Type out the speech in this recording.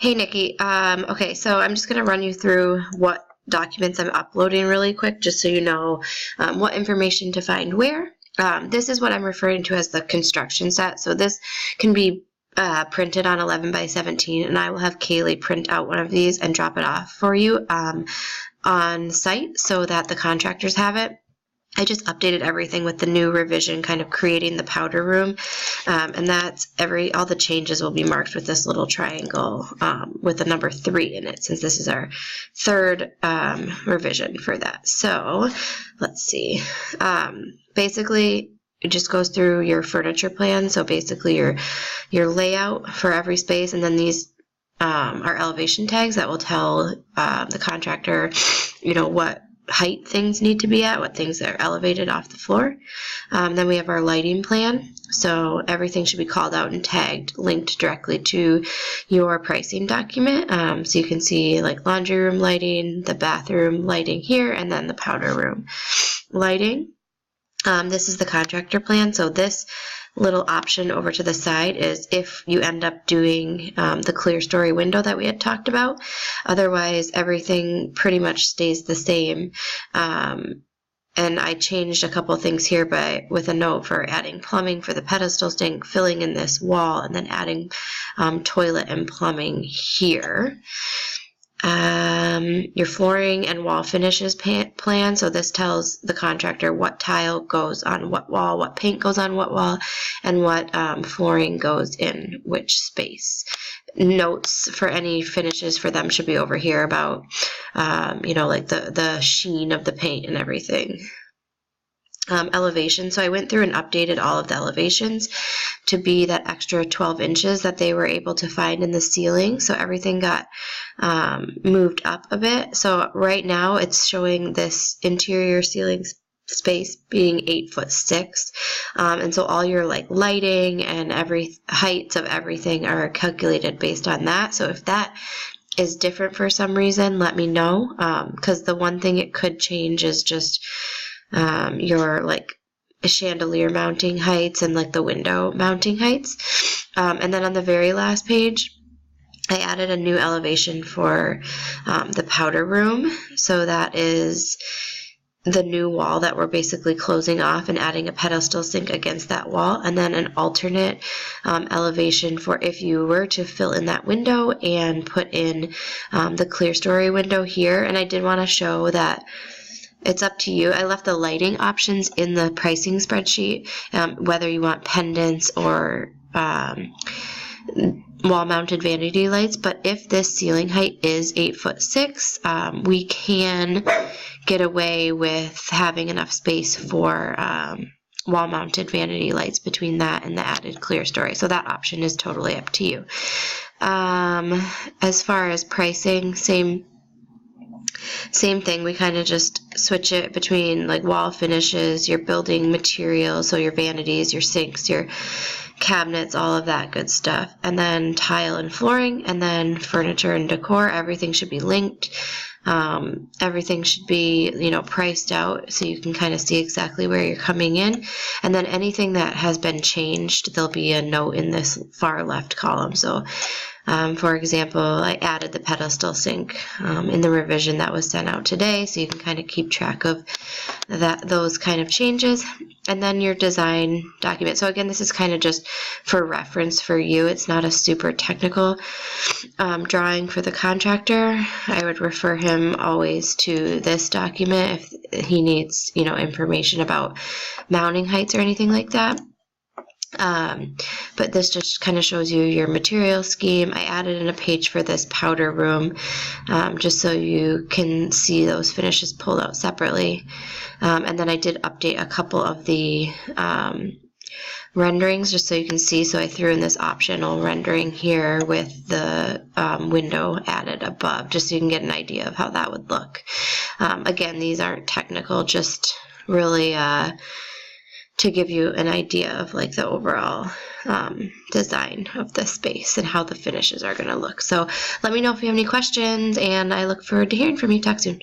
Hey Nikki, okay, so I'm just going to run you through what documents I'm uploading really quick, just so you know what information to find where. This is what I'm referring to as the construction set. So this can be printed on 11 by 17, and I will have Kaylee print out one of these and drop it off for you on site so that the contractors have it. I just updated everything with the new revision, kind of creating the powder room, and that's all the changes will be marked with this little triangle with the number 3 in it, since this is our third revision for that. So let's see. Basically, it just goes through your furniture plan. So basically your layout for every space, and then these are elevation tags that will tell the contractor, what height things need to be at, what things are elevated off the floor. Then we have our lighting plan. So everything should be called out and tagged, linked directly to your pricing document. So you can see like laundry room lighting, the bathroom lighting here, and then the powder room lighting. This is the contractor plan. So this little option over to the side is if you end up doing the clear story window that we had talked about. Otherwise, everything pretty much stays the same. And I changed a couple things here with a note for adding plumbing for the pedestal sink, filling in this wall, and then adding toilet and plumbing here. Your flooring and wall finishes plan. So this tells the contractor what tile goes on what wall, what paint goes on what wall, and what flooring goes in which space. Notes for any finishes for them should be over here about, like the sheen of the paint and everything. Elevation. So I went through and updated all of the elevations to be that extra 12 inches that they were able to find in the ceiling. So everything got moved up a bit. So right now it's showing this interior ceiling space being 8'6", and so all your like lighting and every heights of everything are calculated based on that. So if that is different for some reason, let me know, because the one thing it could change is just your like chandelier mounting heights and like the window mounting heights. And then on the very last page, I added a new elevation for the powder room. So that is the new wall that we're basically closing off and adding a pedestal sink against that wall, and then an alternate elevation for if you were to fill in that window and put in the clear story window here. And I did want to show that it's up to you. I left the lighting options in the pricing spreadsheet, whether you want pendants or wall-mounted vanity lights. But if this ceiling height is 8'6", we can get away with having enough space for wall-mounted vanity lights between that and the added clear story. So that option is totally up to you. As far as pricing, same thing. We kind of just switch it between like wall finishes, your building materials, so your vanities, your sinks, your cabinets, all of that good stuff, and then tile and flooring, and then furniture and decor. Everything should be linked. Everything should be, priced out so you can kind of see exactly where you're coming in. And then anything that has been changed, there'll be a note in this far left column. So for example, I added the pedestal sink in the revision that was sent out today, so you can kind of keep track of those kind of changes. And then your design document. So again, this is kind of just for reference for you. It's not a super technical drawing for the contractor. I would refer him always to this document if he needs, information about mounting heights or anything like that. But this just kind of shows you your material scheme. I added in a page for this powder room, just so you can see those finishes pulled out separately. And then I did update a couple of the renderings just so you can see. So I threw in this optional rendering here with the window added above, just so you can get an idea of how that would look. Again, these aren't technical, just really to give you an idea of like the overall design of the space and how the finishes are going to look. So let me know if you have any questions, and I look forward to hearing from you. Talk soon.